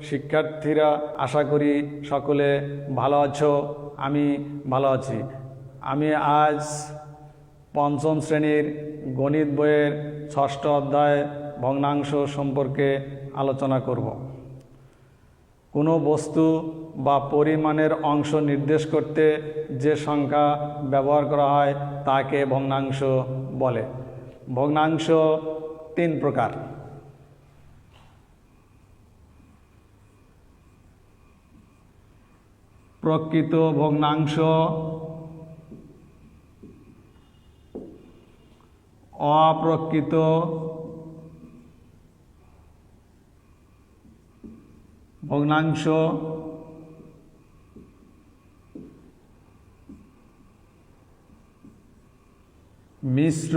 শিক্ষার্থীরা, আশা করি সকলে ভালো আছো। আমি ভালো আছি। আমি আজ পঞ্চম শ্রেণীর গণিত বইয়ের ষষ্ঠ অধ্যায় ভগ্নাংশ সম্পর্কে আলোচনা করব। কোনো বস্তু বা পরিমাণের অংশ নির্দেশ করতে যে সংখ্যা ব্যবহার করা হয় তাকে ভগ্নাংশ বলে। ভগ্নাংশ তিন প্রকার। প্রকৃত ভগ্নাংশ, অপ্রকৃত ভগ্নাংশ, মিশ্র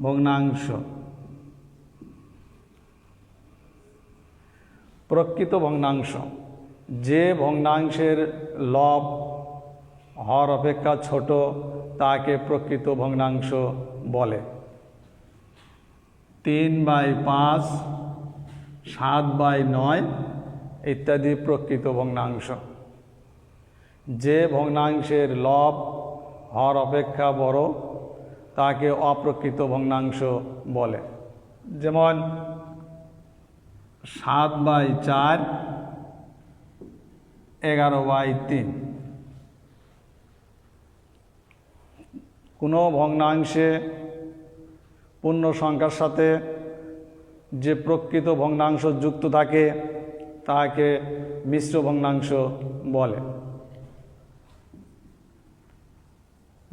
ভগ্নাংশ। প্রকৃত ভগ্নাংশ, যে ভগ্নাংশের লব হর অপেক্ষা ছোট তাকে প্রকৃত ভগ্নাংশ বলে। 3/5, 7/9 ইত্যাদি প্রকৃত ভগ্নাংশ। যে ভগ্নাংশের লব হর অপেক্ষা বড় তাকে অপ্রকৃত ভগ্নাংশ বলে। যেমন 7/4, 11/3। কোনো ভগ্নাংশে পূর্ণ সংখ্যার সাথে যে প্রকৃত ভগ্নাংশ যুক্ত থাকে তাকে মিশ্র ভগ্নাংশ বলে।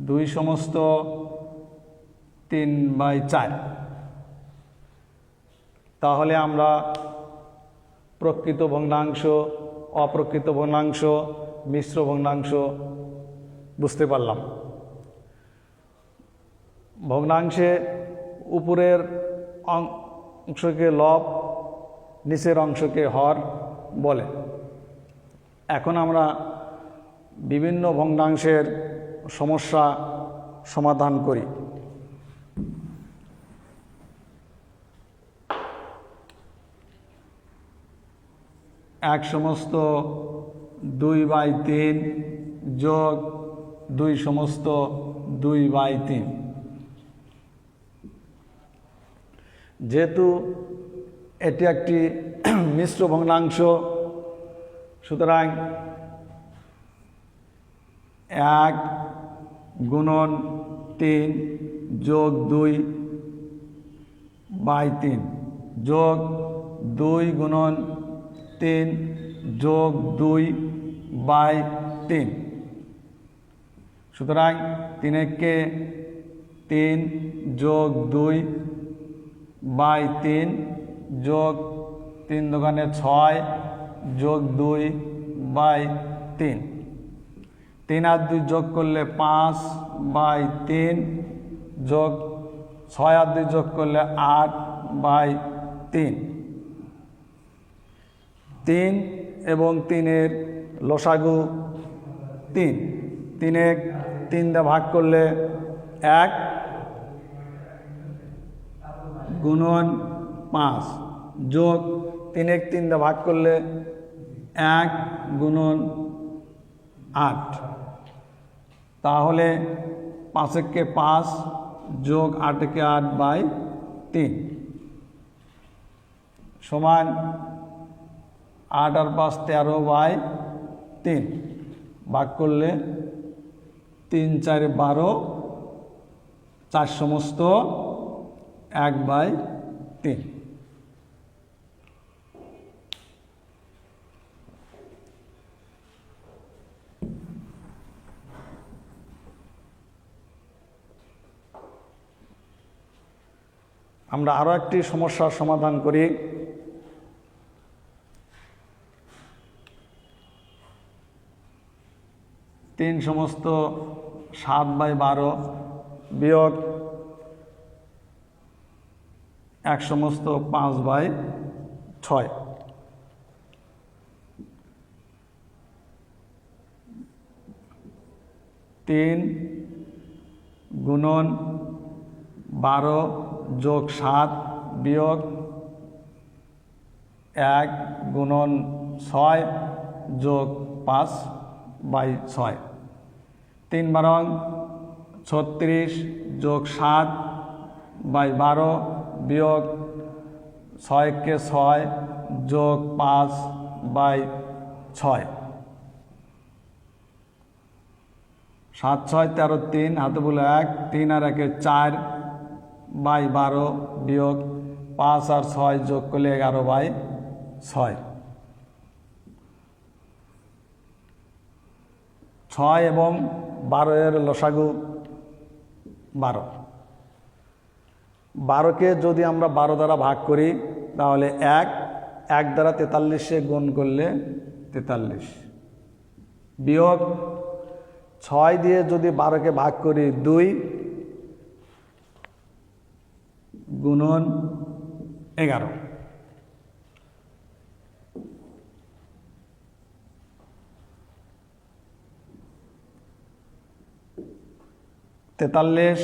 2/3/4। তাহলে আমরা প্রকৃত ভগ্নাংশ, অপ্রকৃত ভগ্নাংশ, মিশ্র ভগ্নাংশ বুঝতে পারলাম। ভগ্নাংশে উপরের অংশকে লব, নিচের অংশকে হর বলে। এখন আমরা বিভিন্ন ভগ্নাংশের সমস্যা সমাধান করি। এক সমস্ত 2/3 যোগ 2 সমস্ত 2/3। যেহেতু এটি একটি মিশ্র ভগ্নাংশ, সুতরাং 1 গুণন 3 যোগ 2/3 যোগ 2 গুণন 3 যোগ 2/3। সুতরাং 3 3 যোগ 2/3 যোগ 3 দোকানে 6 যোগ 2/3। 3 আর 2 যোগ করলে 5/3 যোগ 6 আর 2 যোগ করলে 8/3। 3 এবং 3-এর লসাগু 3। 3 দিয়ে ভাগ করলে 1 গুণন 5 যোগ 3 দিয়ে ভাগ করলে 1 গুণন 8। তাহলে 5 5 যোগ 8 8/3 সমান 8 আর 5 13/3। ভাগ করলে 3 4 12, 4 সমস্ত 1/3। আমরা আরও একটি সমস্যার সমাধান করি। 3 সমস্ত 7/12 বিয়োগ 1 সমস্ত 5/6। 3 গুণন 12 যোগ 7 বিয়োগ 1 গুণন 6 যোগ 5/6। 3 বারং 36 যোগ 7/12 বিয়োগ 6 কে 6 যোগ 5/6। 7 6 13 3 হাতে বলে 1, 3 আর 1 4/12 বিয়োগ 5 আর 6 যোগ করলে 11/6। 6 এবং 12 এর লসাগু 12। 12কে যদি আমরা 12 দ্বারা ভাগ করি তাহলে 1 দ্বারা 43-এ গুণ করলে 43 বিয়োগ 6 দিয়ে যদি 12কে ভাগ করি 2 গুণন 11। 43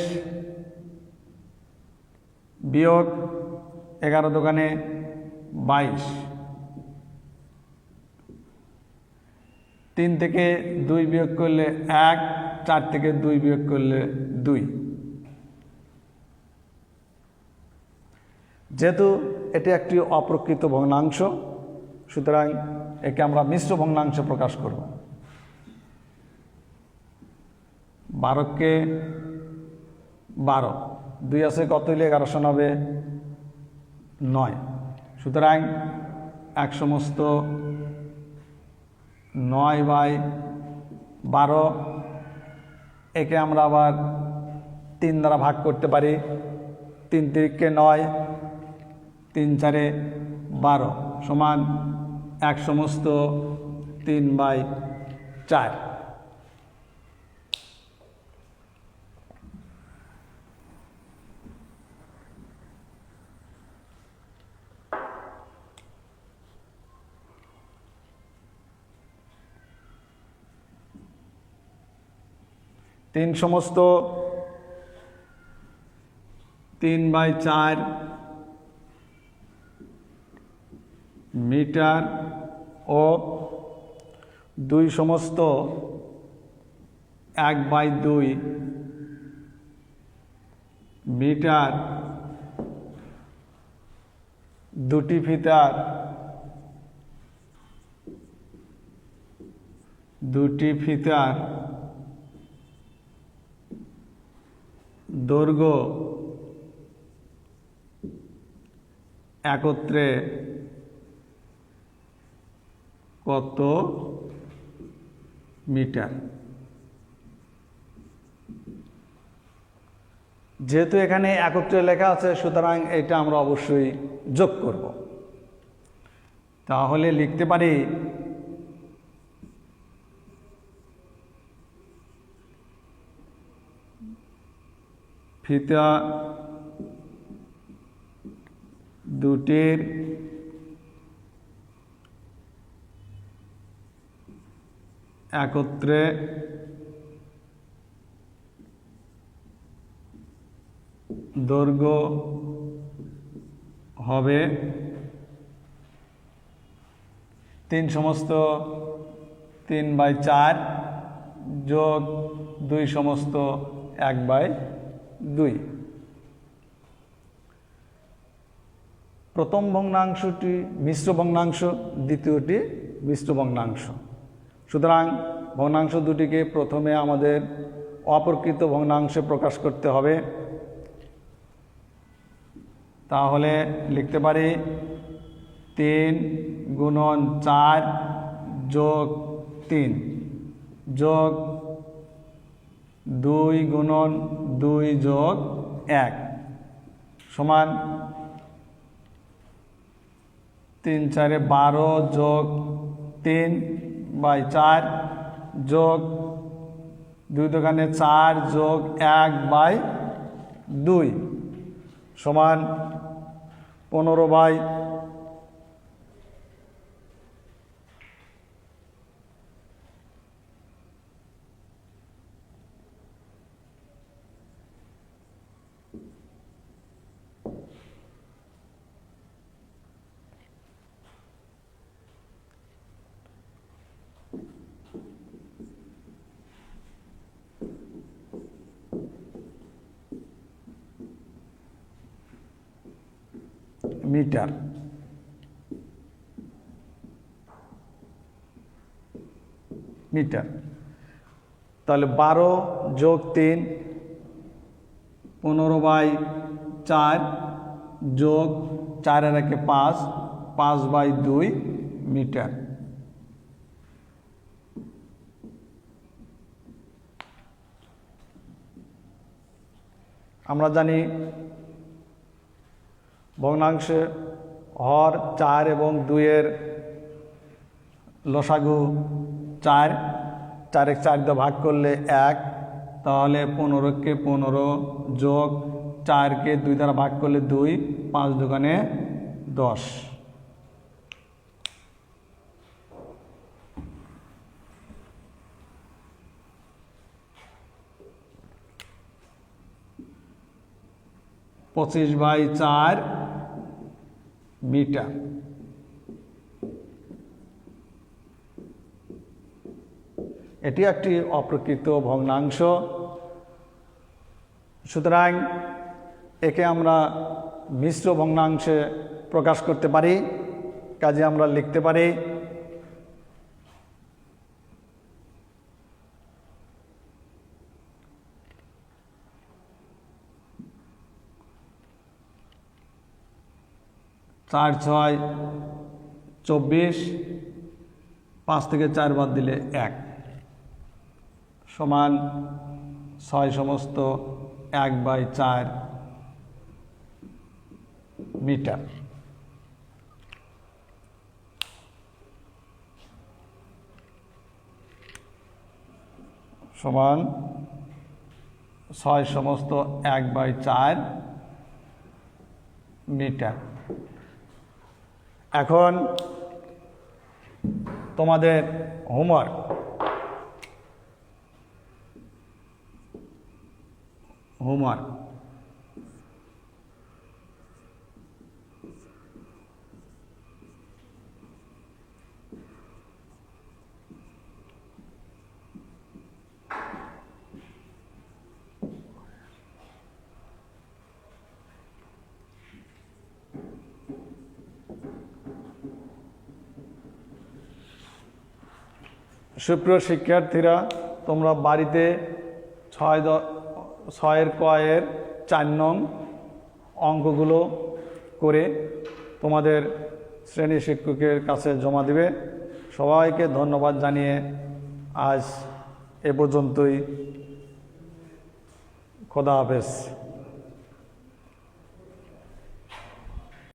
বিয়োগ 11 দোকানে 22। 3 থেকে 2 বিয়োগ করলে 1, 4 থেকে 2 বিয়োগ করলে 2। যেহেতু এটি একটি অপ্রকৃত ভগ্নাংশ, সুতরাং একে আমরা মিশ্র ভগ্নাংশে প্রকাশ করব। 12কে 12, 2 আছে কত হলে 11 হবে 9। সুতরাং 1 সমস্ত 9/12। একে আমরা আবার 3 দ্বারা ভাগ করতে পারি। 3 3 9, 3 4 12 সমান 1 সমস্ত 3/4। তিন সমস্ত 3/4 মিটার ও 2 সমস্ত 1/2 মিটার দুটি ফিতার দৈর্ঘ্য একত্রে কত মিটার? যেহেতু এখানে একত্রে লেখা আছে, সুতরাং এটা আমরা অবশ্যই যোগ করব। তাহলে লিখতে পারি ফিতা দুটির একত্রে দৈর্ঘ্য হবে 3 সমস্ত 3/4 যোগ 2 সমস্ত 1/2। প্রথম ভগ্নাংশটি মিশ্র ভগ্নাংশ, দ্বিতীয়টি মিশ্র ভগ্নাংশ। সুতরাং ভগ্নাংশ দুটিকে প্রথমে আমাদের অপ্রকৃত ভগ্নাংশে প্রকাশ করতে হবে। তাহলে লিখতে পারি 3 গুণন 4 যোগ 3 যোগ 2 গুণন 2 যোগ 1 সমান 3 4 12 যোগ 3/4 যোগ 2 দোকানে 4 যোগ 1/2 সমান 15/। মিটার। মিটার। তাহলে 12 যোগ 3 15/4 যোগ 4 এর একে 5 5/2 মিটার। আমরা জানি ভগ্নাংশে হর 4 এবং 2 এর লসাগু 4, 4 4 দিয়ে ভাগ করলে 1, তাহলে 15কে 15 যোগ 4কে 2 দ্বারা ভাগ করলে 2, 5 দুগুণে 10। (25/4 মিটার। এটি একটি অপ্রকৃত ভগ্নাংশ, সুতরাং একে আমরা মিশ্র ভগ্নাংশে প্রকাশ করতে পারি। কাজে আমরা লিখতে পারি চার 6 24, 5 থেকে 4 বাদ দিলে 1 সমান 6 সমস্ত 1/4 মিটার। সমান 6 সমস্ত 1/4 মিটার। এখন তোমাদের হোমওয়ার্ক। সুপ্রিয় শিক্ষার্থীরা, তোমরা বাড়িতে 6 কয়ের 4 নং অঙ্কগুলো করে তোমাদের শ্রেণী শিক্ষকের কাছে জমা দিবে। সবাইকে ধন্যবাদ জানিয়ে আজ এ পর্যন্তই। খোদা হাফেজ।